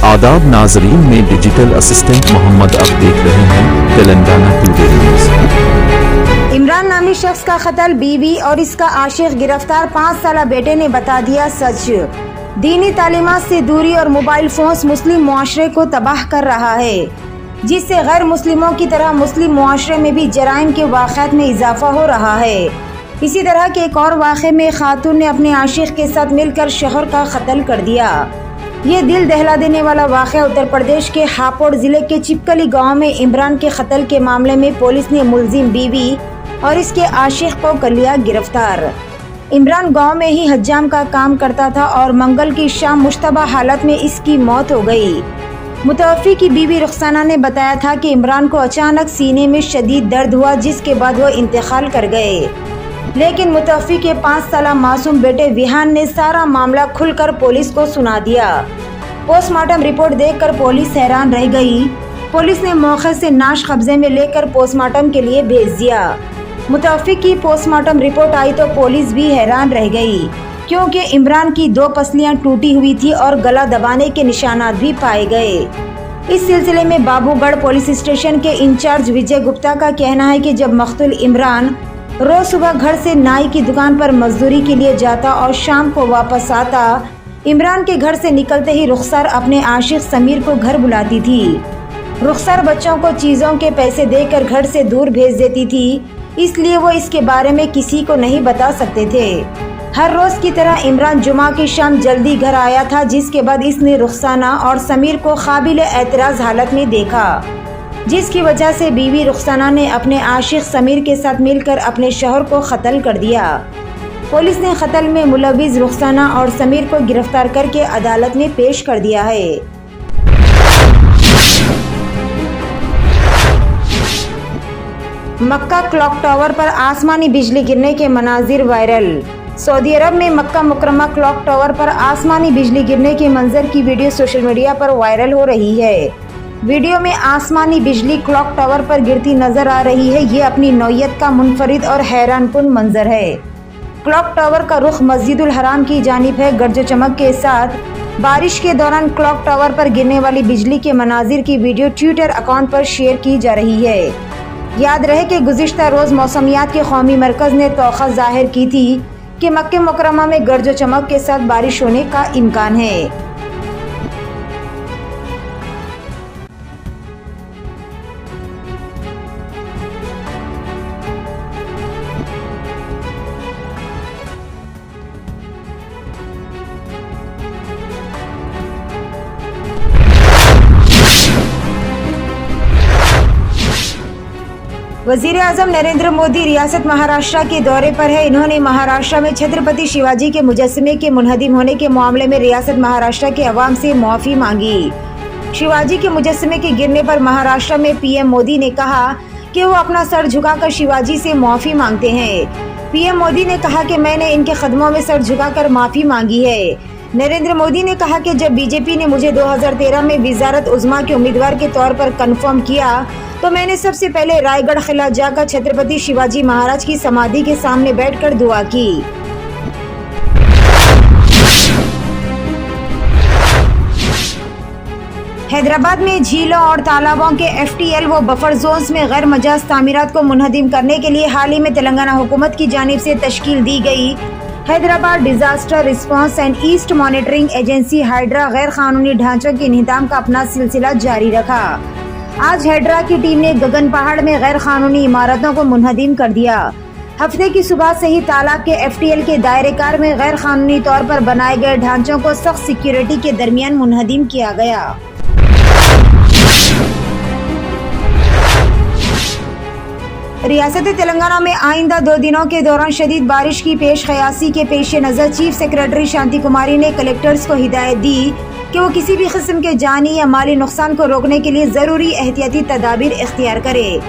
आदाब नाजरीन, में डिजिटल असिस्टेंट मोहम्मद। अब देख रहे हैं तेलंगाना टुडे न्यूज़। इमरान नामी शख्स का कत्ल, बीवी और इसका आशिक गिरफ्तार, 5 साल बेटे ने बता दिया सच। दीनी तालीमात से दूरी और मोबाइल फोन्स मुस्लिम मुआशरे को तबाह कर रहा है, जिससे गैर मुस्लिमों की तरह मुस्लिम मुआशरे में भी जराइम के वाक़यात में इजाफा हो रहा है। इसी तरह के एक और वाक़े में खातून ने अपने आशिक के साथ मिलकर शौहर का कत्ल कर दिया। ये दिल दहला देने वाला वाक़या उत्तर प्रदेश के हापुड़ जिले के चिपकली गांव में इमरान के कत्ल के मामले में पुलिस ने मुलजिम बीवी और इसके आशिक को कर लिया गिरफ्तार। इमरान गांव में ही हज्जाम का काम करता था और मंगल की शाम मुश्तबा हालत में इसकी मौत हो गई। मुतवफ़ी की बीवी रुखसाना ने बताया था कि इमरान को अचानक सीने में शदीद दर्द हुआ, जिसके बाद वो इंतकाल कर गए। लेकिन मुतवफ़ी के 5 साल मासूम बेटे विहान ने सारा मामला खुलकर पुलिस को सुना दिया। पोस्टमार्टम रिपोर्ट देखकर पुलिस हैरान रह गई। पुलिस ने मौके से नाश कब्जे में लेकर पोस्टमार्टम के लिए भेज दिया। मुतवफ़ी की पोस्टमार्टम रिपोर्ट आई तो पुलिस भी हैरान रह गई, क्योंकि इमरान की 2 पसलियां टूटी हुई थी और गला दबाने के निशानात भी पाए गए। इस सिलसिले में बाबूगढ़ पुलिस स्टेशन के इंचार्ज विजय गुप्ता का कहना है कि जब मकतूल इमरान रोज सुबह घर से नाई की दुकान पर मजदूरी के लिए जाता और शाम को वापस आता, इमरान के घर से निकलते ही रुखसार अपने आशिक समीर को घर बुलाती थी। रुखसार बच्चों को चीज़ों के पैसे देकर घर से दूर भेज देती थी, इसलिए वो इसके बारे में किसी को नहीं बता सकते थे। हर रोज की तरह इमरान जुमा की शाम जल्दी घर आया था, जिसके बाद इसने रुखसाना और समीर को काबिल एतराज़ हालत में देखा, जिसकी वजह से बीवी रुखसाना ने अपने आशिक समीर के साथ मिलकर अपने शौहर को कत्ल कर दिया। पुलिस ने कत्ल में मुलविस रुखसाना और समीर को गिरफ्तार करके अदालत में पेश कर दिया है। मक्का क्लॉक टावर पर आसमानी बिजली गिरने के मनाजिर वायरल। सऊदी अरब में मक्का मुकर्रमा क्लॉक टावर पर आसमानी बिजली गिरने के मंजर की वीडियो सोशल मीडिया पर वायरल हो रही है। वीडियो में आसमानी बिजली क्लॉक टावर पर गिरती नजर आ रही है। ये अपनी नौयत का मुनफरिद और हैरानकुन मंजर है। क्लॉक टावर का रुख मस्जिदुल हराम की जानिब है। गर्ज चमक के साथ बारिश के दौरान क्लॉक टावर पर गिरने वाली बिजली के मनाजिर की वीडियो ट्विटर अकाउंट पर शेयर की जा रही है। याद रहे कि गुज़िश्ता रोज मौसमियात के कौमी मरकज ने तौक़ा जाहिर की थी कि मक्के मुकर्रमा में गर्ज चमक के साथ बारिश होने का इम्कान है। वज़ीर आज़म नरेंद्र मोदी रियासत महाराष्ट्र के दौरे पर है। इन्होंने महाराष्ट्र में छत्रपति शिवाजी के मुजस्समे के मुनहदिम होने के मामले में रियासत महाराष्ट्र के अवाम से माफ़ी मांगी। शिवाजी के मुजस्समे के गिरने पर महाराष्ट्र में पीएम मोदी ने कहा कि वो अपना सर झुकाकर शिवाजी से माफ़ी मांगते हैं। पीएम मोदी ने कहा कि मैंने इनके कदमों में सर झुकाकर माफ़ी मांगी है। नरेंद्र मोदी ने कहा कि जब बीजेपी ने मुझे 2013 में वज़ारत उज़्मा के उम्मीदवार के तौर पर कन्फर्म किया, तो मैंने सबसे पहले रायगढ़ किला जाकर छत्रपति शिवाजी महाराज की समाधि के सामने बैठकर दुआ की। हैदराबाद में झीलों और तालाबों के FTL व बफर जोन्स में गैर मजाज तामीरात को मुनहदिम करने के लिए हाल ही में तेलंगाना हुकूमत की जानिब से तश्कील दी गई Hyderabad disaster response and asset monitoring agency hydra गैर कानूनी ढांचों के इंहदाम का अपना सिलसिला जारी रखा। आज हाइड्रा की टीम ने गगन पहाड़ में गैर कानूनी इमारतों को मुनहदिम कर दिया। हफ्ते की सुबह से ही तालाब के FTL के दायरेकार में गैर कानूनी तौर पर बनाए गए ढांचों को सख्त सिक्योरिटी के दरमियान मुनहदिम किया गया। रियासत तेलंगाना में आइंदा 2 दिनों के दौरान शदीद बारिश की पेश क़यासी के पेश नज़र चीफ सेक्रेटरी शांति कुमारी ने कलेक्टर्स को हिदायत दी कि वो किसी भी किस्म के जानी या माली नुकसान को रोकने के लिए ज़रूरी एहतियाती तदाबीर इख्तियार करे।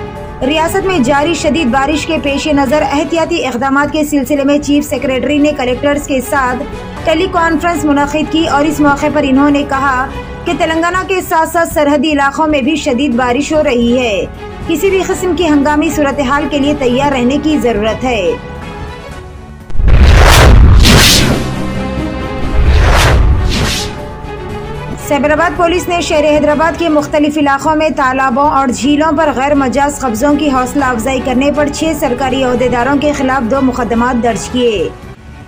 रियासत में जारी शदीद बारिश के पेश नज़र एहतियाती इक़दामात के सिलसिले में चीफ सेक्रेटरी ने कलेक्टर्स के साथ टेली कॉन्फ्रेंस मुनक़िद की और इस मौके पर इन्होंने कहा कि तेलंगाना के साथ साथ सरहदी इलाकों में भी शदीद बारिश हो रही है। किसी भी किस्म की हंगामी सूरत हाल के लिए तैयार रहने की ज़रूरत है। साइबराबाद पुलिस ने शहर हैदराबाद के मुख्तलिफ इलाकों में तालाबों और झीलों पर गैर मजाज कब्जों की हौसला अफजाई करने पर 6 सरकारी अहदेदारों के खिलाफ 2 मुकदमात दर्ज किए।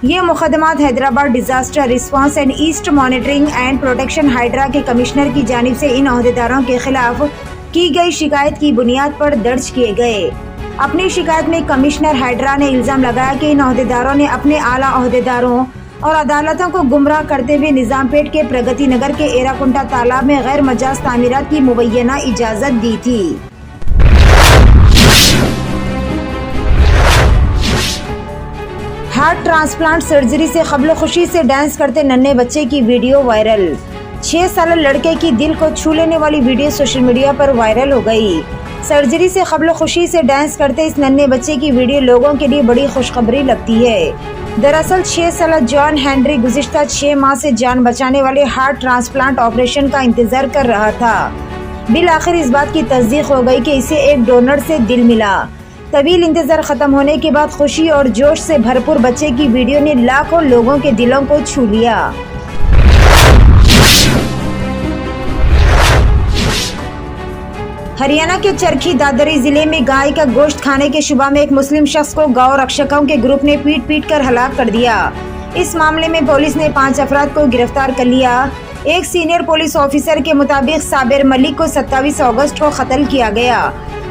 ये मुकदमात Hyderabad disaster response and asset monitoring and protection HYDRAA के कमिश्नर की जानिब से इन अहदेदारों के खिलाफ की गई शिकायत की बुनियाद पर दर्ज किए गए। अपनी शिकायत में कमिश्नर हाइड्रा ने इल्जाम लगाया कि इन अहदेदारों ने अपने आला अहदेदारों और अदालतों को गुमराह करते हुए निजामपेट के प्रगति नगर के एराकुंटा तालाब में गैर मजाज तामीरात की मुबैना इजाजत दी थी। हार्ट ट्रांसप्लांट सर्जरी से क़ब्ल खुशी से डांस करते नन्हे बच्चे की वीडियो वायरल। 6 साल लड़के की दिल को छू लेने वाली वीडियो सोशल मीडिया पर वायरल हो गई। सर्जरी से क़ब्ल खुशी से डांस करते इस नन्हे बच्चे की वीडियो लोगों के लिए बड़ी खुशखबरी लगती है। दरअसल 6 साल जॉन हेनरी गुज़िश्ता 6 माह से जान बचाने वाले हार्ट ट्रांसप्लांट ऑपरेशन का इंतजार कर रहा था। बिल आखिर इस बात की तस्दीक हो गई कि इसे एक डोनर से दिल मिला। तवील इंतजार खत्म होने के बाद खुशी और जोश से भरपूर बच्चे की वीडियो ने लाखों लोगों के दिलों को छू लिया। हरियाणा के चरखी दादरी जिले में गाय का गोश्त खाने के शुबा में एक मुस्लिम शख्स को गौ रक्षकों के ग्रुप ने पीट कर हलाक कर दिया। इस मामले में पुलिस ने 5 अफराद को गिरफ्तार कर लिया। एक सीनियर पुलिस ऑफिसर के मुताबिक साबिर मलिक को 27 अगस्त को कत्ल किया गया।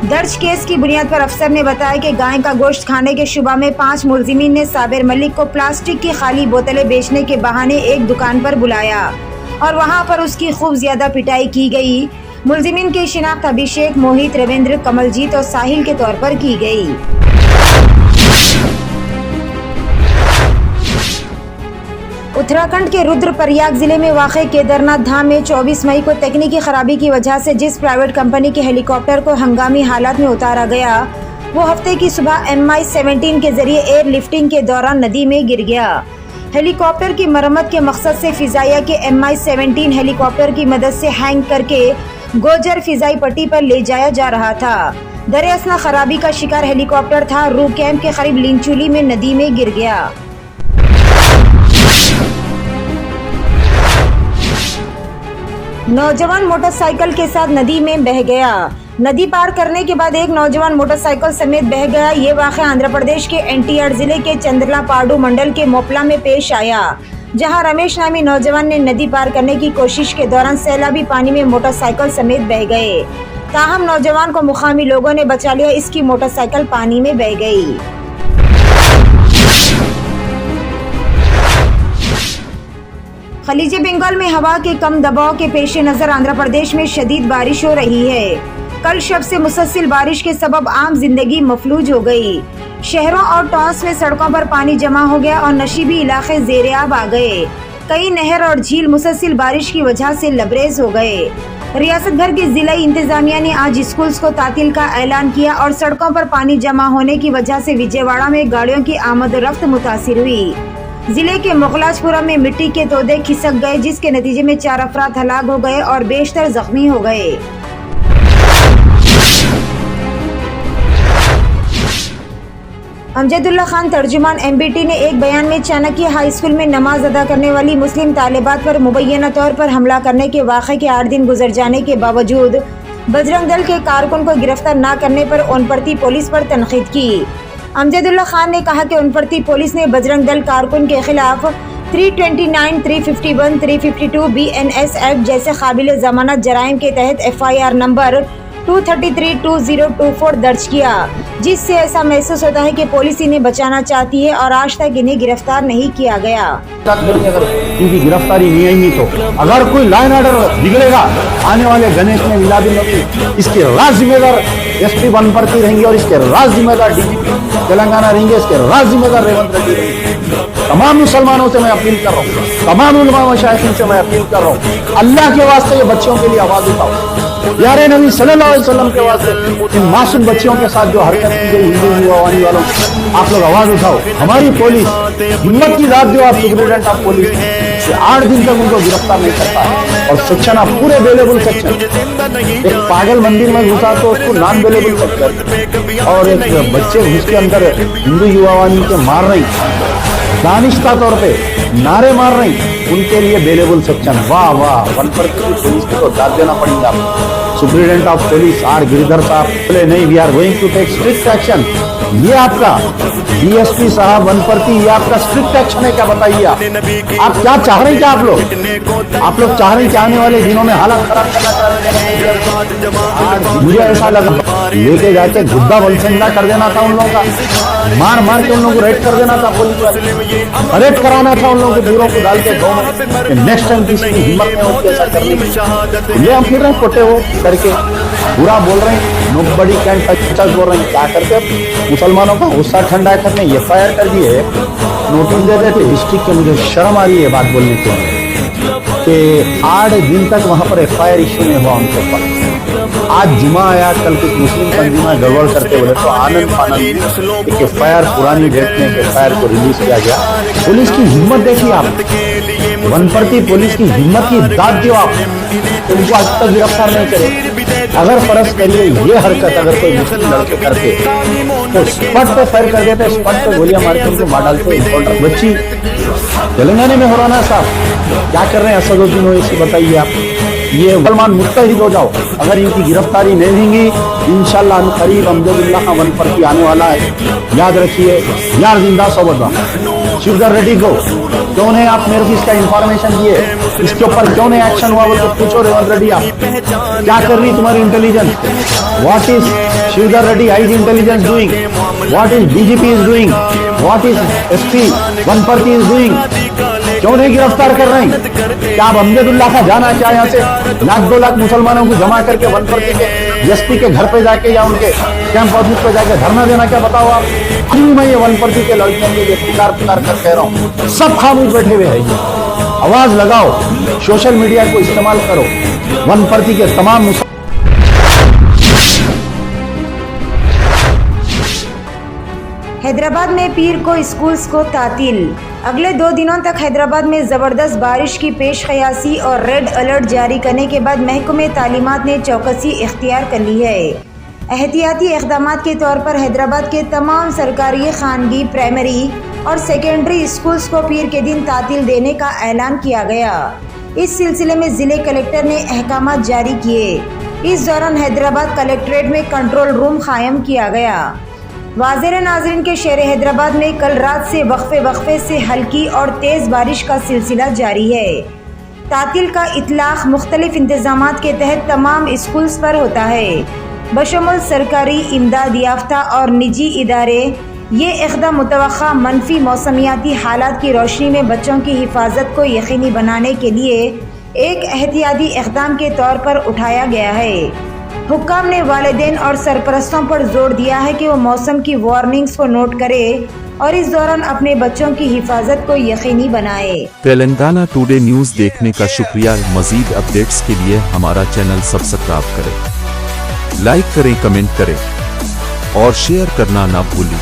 दर्ज केस की बुनियाद पर अफसर ने बताया कि गाय का गोश्त खाने के शुबा में 5 मुलजिमीन ने साबिर मलिक को प्लास्टिक की खाली बोतलें बेचने के बहाने एक दुकान पर बुलाया और वहां पर उसकी खूब ज्यादा पिटाई की गई। मुलजिमीन की शिनाख्त अभिषेक, मोहित, रविंद्र, कमलजीत और साहिल के तौर पर की गई। उत्तराखंड के रुद्रप्रयाग जिले में वाक़ केदारनाथ धाम में 24 मई को तकनीकी खराबी की वजह से जिस प्राइवेट कंपनी के हेलीकॉप्टर को हंगामी हालात में उतारा गया वो हफ्ते की सुबह MI-17 के जरिए एयर लिफ्टिंग के दौरान नदी में गिर गया। हेलीकॉप्टर की मरम्मत के मकसद से फिजाइया के MI-17 हेलीकॉप्टर की मदद से हैंग करके गोजर फिजाई पट्टी पर ले जाया जा रहा था। दरअसल खराबी का शिकार हेलीकॉप्टर था। रू कैंप के करीब लिंचुली में नदी में गिर गया। नौजवान मोटरसाइकिल के साथ नदी में बह गया। नदी पार करने के बाद एक नौजवान मोटरसाइकिल समेत बह गया। ये वाक़या आंध्र प्रदेश के NTR जिले के चंद्रलापाडू मंडल के मोपला में पेश आया, जहां रमेश नामी नौजवान ने नदी पार करने की कोशिश के दौरान सैलाबी पानी में मोटरसाइकिल समेत बह गए। ताहम नौजवान को मुकामी लोगों ने बचा लिया। इसकी मोटरसाइकिल पानी में बह गई। खलीज बंगाल में हवा के कम दबाव के पेश नजर आंध्र प्रदेश में शदीद बारिश हो रही है। कल शब से मुसलसल बारिश के सबब आम जिंदगी मफलूज हो गई। शहरों और टाउन्स में सड़कों पर पानी जमा हो गया और नशीबी इलाके ज़ेर-ए-आब आ गए। कई नहर और झील मुसलसल बारिश की वजह से लबरेज हो गए। रियासत भर की जिला इंतजामिया ने आज स्कूल्स को तातील का ऐलान किया और सड़कों पर पानी जमा होने की वजह से विजयवाड़ा में गाड़ियों की आमद-ओ-रफ्त मुतासिर हुई। जिले के मोगलाजपुरा में मिट्टी के तोदे खिसक गए, जिसके नतीजे में 4 अफराद हलाक हो गए और बेशतर जख्मी हो गए। अमजदुल्ला खान तर्जुमान MBT ने एक बयान में चाणक्य हाई स्कूल में नमाज अदा करने वाली मुस्लिम तालिबात पर मुबैना तौर पर हमला करने के वाक़े के 8 दिन गुजर जाने के बावजूद बजरंग दल के कारकुन को गिरफ्तार न करने पर ओनपरती पुलिस पर तनकीद की। अमजदुल्ला खान ने कहा कि ओनपरती पुलिस ने बजरंग दल कारकुन के खिलाफ 329, 351, 352 BNS एक्ट जैसे काबिल जमानत जराइम के तहत FIR नंबर 233-2024 दर्ज किया, जिससे ऐसा महसूस होता है कि पुलिस इन्हें बचाना चाहती है और आज तक इन्हें गिरफ्तार नहीं किया गया। इनकी गिरफ्तारी नहीं आई तो अगर कोई लॉ एंड ऑर्डर बिगड़ेगा आने वाले गणेश में मिलादुन्नबी, इसके राज जिम्मेदार SP बनपरती रहेंगे और इसके राज जिम्मेदार DGP तेलंगाना रहेंगे, इसके राज जिम्मेदार रेवंत रेड्डी रहेंगे। तमाम मुसलमानों से मैं अपील कर रहा हूँ, तमाम उलमा मशाइखीन से मैं अपील कर रहा हूँ, अल्लाह के वास्ते ये बच्चों के लिए आवाज उठाओ। यारे नबी सल्लल्लाहु अलैहि वसल्लम के वास्ते इन मासूम बच्चियों के साथ जो हरकत की गई हिंदू युवावानी वालों, आप लोग आवाज उठाओ। हमारी पुलिस हिम्मत की बात जो आप सुप्रीडेंट ऑफ पुलिस 8 दिन तक उनको गिरफ्तार नहीं करता है और सेक्शन आप पूरे अवेलेबल सेक्शन, एक पागल मंदिर में घुसा तो उसको नॉन अवेलेबल सेक्शन और एक बच्चे घुस के अंदर हिंदू युवावानी के मार रही दानिश्ता तौर पे नारे मार रही, उनके लिए बेलेबल सेक्शन। वाह वाह, वनपर्ती पुलिस को तो दाद देना पड़ेगा। Superintendent of police R Giridhar साहब बोले नहीं, we are going to take strict action. ये आपका डीएसपी साहब वनपर्ती, ये आपका स्ट्रिक्ट एक्शन है क्या? बताइए आप क्या चाह रहे हैं? क्या आप लोग चाह रहे हैं कि आने वाले दिनों में हालत खराब करना चाह रहे हैं? मुझे ऐसा लगा लेके जाके गुद्दा बलसेंदा कर देना था उन लोगों का, मार मार के उन लोगों को रेड कर देना था, पुलिस वाले अरेस्ट कराना था उन लोगों को, दूरों को डाल के गाँव में। नेक्स्ट टाइम किसी की हिम्मत नहीं होती ऐसा करने की। ये हम फिर रहे कोटे हो करके पूरा बोल रहे हैं, नोबडी कैन टच अस बोल रहे हैं। क्या करते मुसलमानों का गुस्सा ठंडा करने एफआईआर कर दिए, नोटिस दे देते डिस्ट्रिक्ट के। मुझे शर्म आ रही है बात बोलने के कि 8 दिन तक वहां पर एफआईआर इश्यू नहीं हुआ उनके ऊपर। आज जुमा आया, कल कुछ मुस्लिम तंजीमें गड़बड़ करते बोले तो आनंद फानंद एक एफआईआर पुरानी डेट में एफआईआर को रिलीज किया गया। पुलिस की हिम्मत देखिए आप, वनपर्ती पुलिस की हिम्मत की दाद दियो आप, उनको आज तक गिरफ्तार नहीं करे। अगर फर्ज करिए ये हरकत अगर कोई मुस्लिम लड़के करते तो स्पॉट पे फायर कर देते, स्पॉट पे गोलियां मार के उनको मार डालते। बच्ची तेलंगाना में हो रहा ना साहब, क्या कर रहे हैं असदुद्दीन ओवैसी? बताइए आप। ये मुसलमान मुत्तहिद हो जाओ, अगर इनकी गिरफ्तारी नहीं देंगी इंशाल्लाह अनकरीब अहमदुल्लाह का वनपर्ती आने वाला है। याद रखिए, यार जिंदा सोबत शिवधर रेड्डी को क्यों नहीं आप मेरे को इसका इंफॉर्मेशन दिए, इसके ऊपर क्यों नहीं एक्शन हुआ बोल के पूछो रेवंत रेड्डी आप क्या कर रही तुम्हारी intelligence? What is Shivdhar Reddy IG intelligence doing? What is DGP is doing? What is SP Wanaparthy is doing? क्यों नहीं गिरफ्तार कर रहे हैं? क्या आप अहमदुल्लाह का जाना क्या यहाँ से 1-2 लाख मुसलमानों को जमा करके वनपर्ती के एसपी के घर पे जाके या उनके कैंप ऑफिस पे जाके धरना देना? क्या बताओ आप? मैं ये वनपर्ती के लड़कियों के लिए पुकार पुकार कर कह रहा हूँ, सब खामोश बैठे हुए हैं। आवाज लगाओ, सोशल मीडिया को इस्तेमाल करो, वनपर्ती के तमाम हैदराबाद में पीर को स्कूल्स को तातील। अगले 2 दिनों तक हैदराबाद में ज़बरदस्त बारिश की पेश क़यासी और रेड अलर्ट जारी करने के बाद महकमे तालीमात ने चौकसी इख्तियार कर ली है। एहतियाती इक़दामात के तौर पर हैदराबाद के तमाम सरकारी, खानगी, प्राइमरी और सेकेंडरी स्कूल्स को पीर के दिन तातील देने का ऐलान किया गया। इस सिलसिले में ज़िले कलेक्टर ने अहकामात जारी किए। इस दौरान हैदराबाद कलेक्ट्रेट में कंट्रोल रूम कायम किया गया। वाज़ेर नाज़रीन के शहर हैदराबाद में कल रात से वक्फे से हल्की और तेज़ बारिश का सिलसिला जारी है। तातील का इतलाक़ मुख्तलिफ इंतज़ामात के तहत तमाम स्कूल्स पर होता है, बशमुल सरकारी, इमदाद याफ्ता और निजी इदारे। ये इक़दाम मुतवक्का मनफी मौसमियाती हालात की रोशनी में बच्चों की हिफाजत को यकीनी बनाने के लिए एक एहतियाती इक़दाम के तौर पर उठाया गया है। हुक्काम ने वालिदैन और सरपरस्तों पर जोर दिया है कि वो मौसम की वार्निंग्स को नोट करे और इस दौरान अपने बच्चों की हिफाजत को यकीनी बनाए। तेलंगाना टुडे न्यूज़ देखने का शुक्रिया। मज़ीद अपडेट्स के लिए हमारा चैनल सब्सक्राइब करें, लाइक करें, कमेंट करें और शेयर करना ना भूलें।